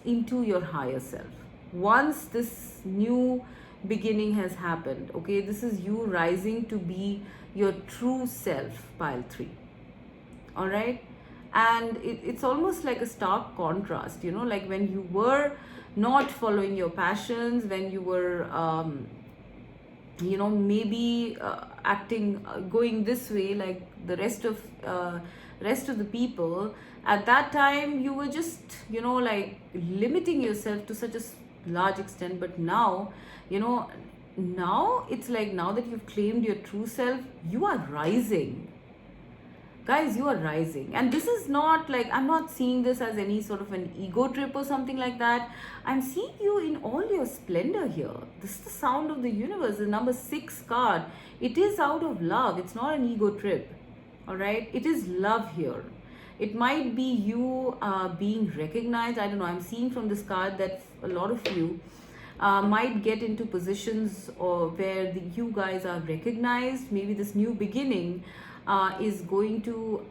into your higher self. Once this new beginning has happened, okay, this is you rising to be your true self, pile 3. All right. And it's almost like a stark contrast, like when you were not following your passions, when you were maybe acting going this way like the rest of the people. At that time you were just like limiting yourself to such a large extent. But now now it's like, now that you've claimed your true self, you are rising. Guys, you are rising. And this is not like, I'm not seeing this as any sort of an ego trip or something like that. I'm seeing you in all your splendor here. This is the sound of the universe, the number 6 card. It is out of love. It's not an ego trip. All right. It is love here. It might be you being recognized. I don't know. I'm seeing from this card that a lot of you might get into positions where you guys are recognized. Maybe this new beginning is going to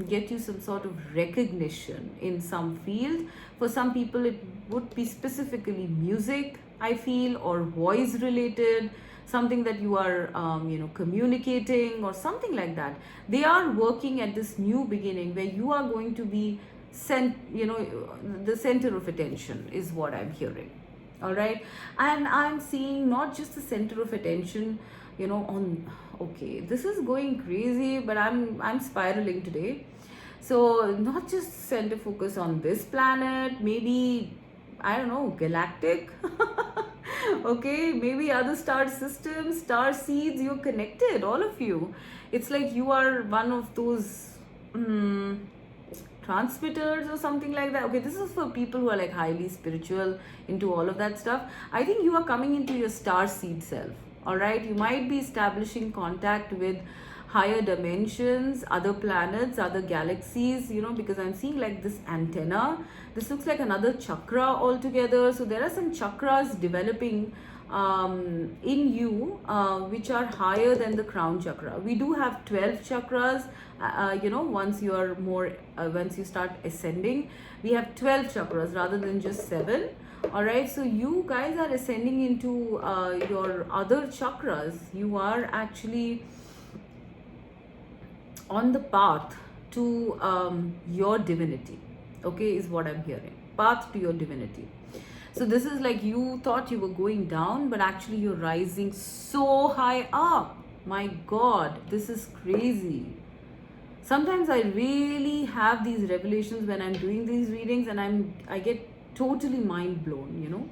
get you some sort of recognition in some field. For some people, it would be specifically music, I feel, or voice related, something that you are communicating or something like that. They are working at this new beginning where you are going to be the center of attention is what I'm hearing. All right. And I'm seeing not just the center of attention, on, okay, this is going crazy, but I'm spiraling today. So not just center focus on this planet, maybe, I don't know, galactic. Okay, maybe other star systems, star seeds, you're connected, all of you. It's like you are one of those transmitters or something like that. Okay, this is for people who are like highly spiritual, into all of that stuff. I think you are coming into your star seed self. All right, you might be establishing contact with higher dimensions, other planets, other galaxies, you know, because I'm seeing like this antenna. This looks like another chakra altogether. So there are some chakras developing in you, which are higher than the crown chakra. We do have 12 chakras, you know, once you start ascending, we have 12 chakras rather than just 7. All right, so you guys are ascending into your other chakras. You are actually on the path to your divinity, okay, is what I'm hearing. Path to your divinity. So this is like you thought you were going down, but actually you're rising so high up. My God, this is crazy. Sometimes I really have these revelations when I'm doing these readings, and I get totally mind blown, you know.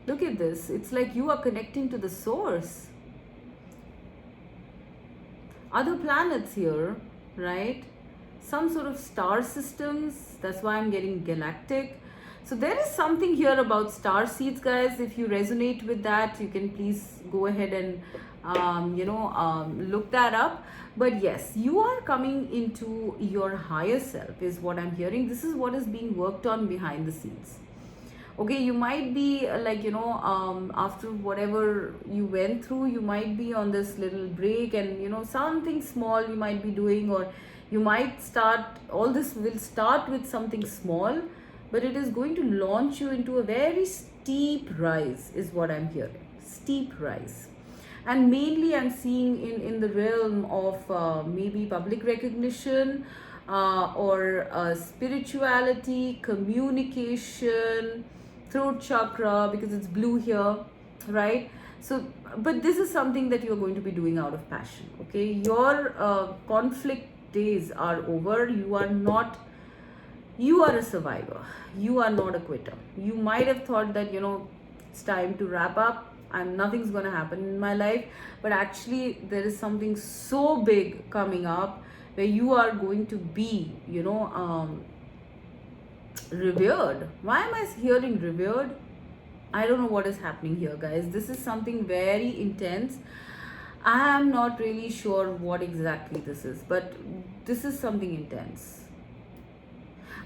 Look at this. It's like you are connecting to the source. Other planets here, right? Some sort of star systems. That's why I'm getting galactic. So there is something here about star seeds, guys. If you resonate with that, you can please go ahead and look that up. But yes, you are coming into your higher self is what I'm hearing. This is what is being worked on behind the scenes. Okay, you might be after whatever you went through, you might be on this little break, and something small you might be doing, or you might start, all this will start with something small, but it is going to launch you into a very steep rise is what I'm hearing. Steep rise. And mainly I'm seeing in the realm of maybe public recognition, or spirituality, communication, throat chakra, because it's blue here, right? So, but this is something that you're going to be doing out of passion, okay? Your conflict days are over. You are a survivor. You are not a quitter. You might have thought that, it's time to wrap up. Nothing's going to happen in my life. But actually, there is something so big coming up where you are going to be, revered. Why am I hearing revered? I don't know what is happening here, guys. This is something very intense. I am not really sure what exactly this is, but this is something intense.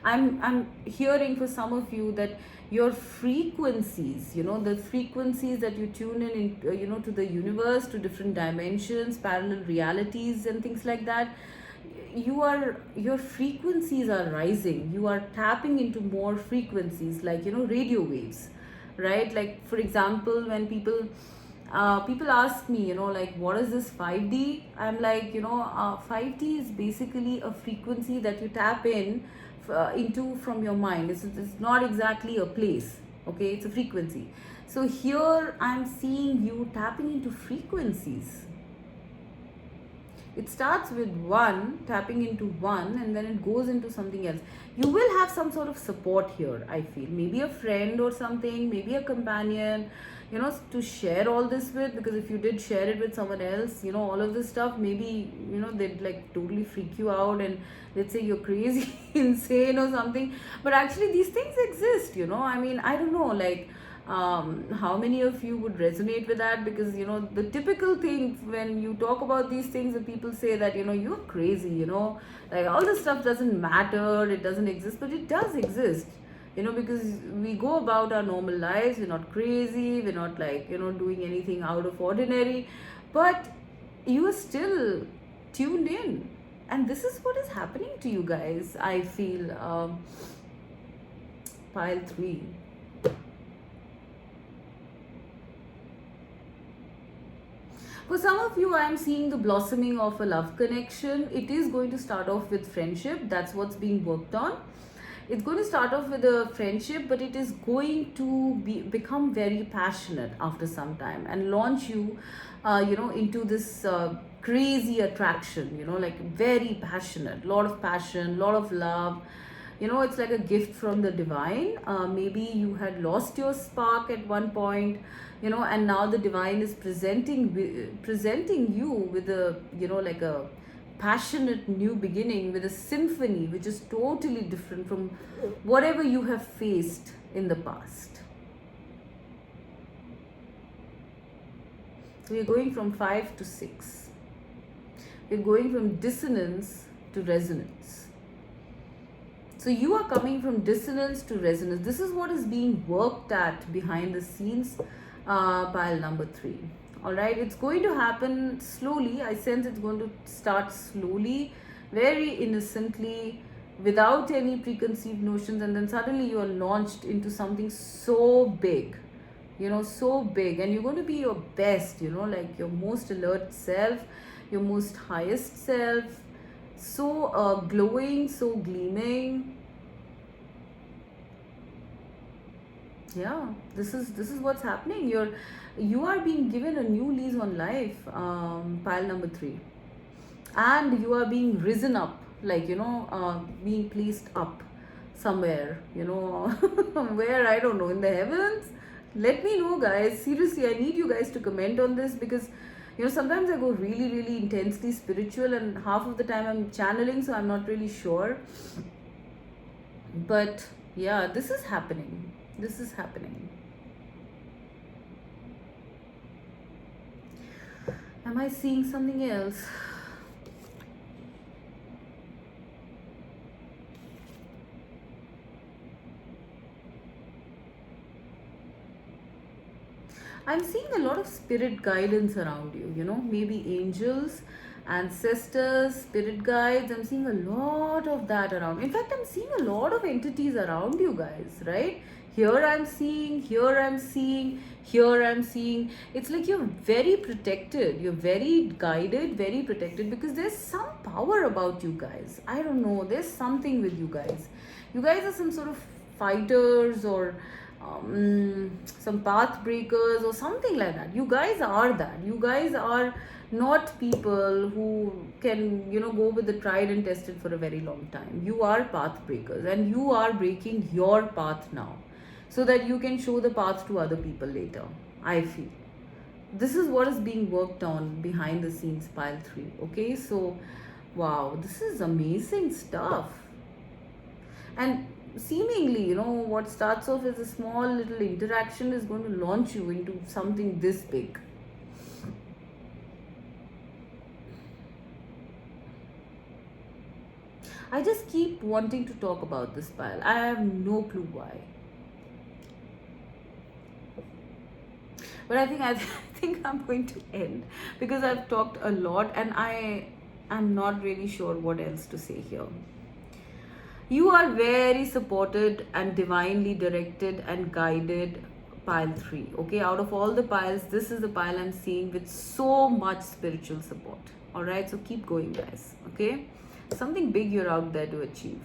I'm hearing for some of you that your frequencies, the frequencies that you tune in, to the universe, to different dimensions, parallel realities and things like that, your frequencies are rising. You are tapping into more frequencies, like radio waves, right? Like, for example, when people ask me, like, what is this 5D? I'm like, 5D is basically a frequency that you tap into from your mind. It's not exactly a place, okay? It's a frequency. So here I'm seeing you tapping into frequencies. It starts with one, tapping into one, and then it goes into something else. You will have some sort of support here, I feel. Maybe a friend or something, maybe a companion, to share all this with, because if you did share it with someone else, all of this stuff, maybe, they'd like totally freak you out and let's say you're crazy, insane or something. But actually these things exist, I mean, I don't know, like, how many of you would resonate with that? Because the typical thing when you talk about these things, and people say that you're crazy, like all this stuff doesn't matter, it doesn't exist, but it does exist, because we go about our normal lives. We're not crazy, we're not like doing anything out of ordinary, but you are still tuned in, and this is what is happening to you guys, I feel. Pile 3. For some of you, I am seeing the blossoming of a love connection. It is going to start off with friendship. That's what's being worked on. It's going to start off with a friendship, but it is going to become very passionate after some time and launch you, into this crazy attraction, like very passionate, lot of passion, lot of love. It's like a gift from the divine. Maybe you had lost your spark at one point, and now the divine is presenting you with a, like a passionate new beginning, with a symphony which is totally different from whatever you have faced in the past. So you're going from 5 to 6. You're going from dissonance to resonance. So you are coming from dissonance to resonance. This is what is being worked at behind the scenes, pile number 3. All right, it's going to happen slowly. I sense it's going to start slowly, very innocently, without any preconceived notions, and then suddenly you are launched into something so big, so big, and you're going to be your best, like your most alert self, your most highest self, so glowing, so gleaming. Yeah, this is what's happening. You are being given a new lease on life, pile number 3, and you are being risen up, like being placed up somewhere, where, I don't know, in the heavens. Let me know, guys. Seriously, I need you guys to comment on this, because sometimes I go really, really intensely spiritual, and half of the time I'm channeling, so I'm not really sure. But yeah, this is happening. This is happening. Am I seeing something else? I'm seeing a lot of spirit guidance around you, maybe angels, ancestors, spirit guides. I'm seeing a lot of that around. In fact, I'm seeing a lot of entities around you guys, right? Here I'm seeing, here I'm seeing, here I'm seeing. It's like you're very protected, you're very guided, very protected, because there's some power about you guys. I don't know, there's something with you guys. You guys are some sort of fighters, or some path breakers, or something like that. You guys are that. You guys are not people who can go with the tried and tested for a very long time. You are path breakers, and you are breaking your path now, so that you can show the path to other people later. I feel this is what is being worked on behind the scenes, pile 3. Okay, so wow, this is amazing stuff. And seemingly, what starts off as a small little interaction is going to launch you into something this big. I just keep wanting to talk about this, pile. I have no clue why. But I think I'm going to end, because I've talked a lot, and I'm not really sure what else to say here. You are very supported and divinely directed and guided, pile 3. Okay, out of all the piles, this is the pile I'm seeing with so much spiritual support. All right, so keep going, guys. Okay, something big you're out there to achieve.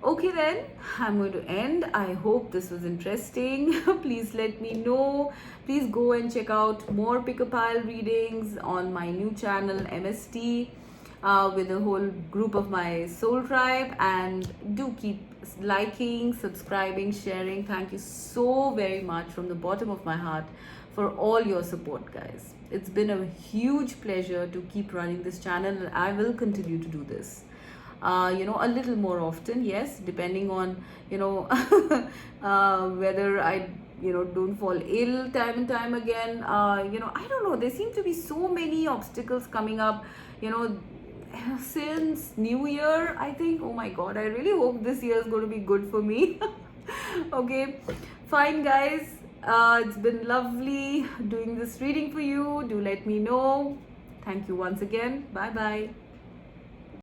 Okay, then I'm going to end. I hope this was interesting. Please let me know. Please go and check out more pick a pile readings on my new channel, MST. With a whole group of my soul tribe, and do keep liking, subscribing, sharing. Thank you so very much from the bottom of my heart for all your support, guys. It's been a huge pleasure to keep running this channel, and I will continue to do this a little more often, yes, depending on whether I don't fall ill time and time again. I don't know, there seem to be so many obstacles coming up since New Year, I think. Oh my god, I really hope this year is going to be good for me. Okay, fine, guys. It's been lovely doing this reading for you. Do let me know. Thank you once again. Bye bye.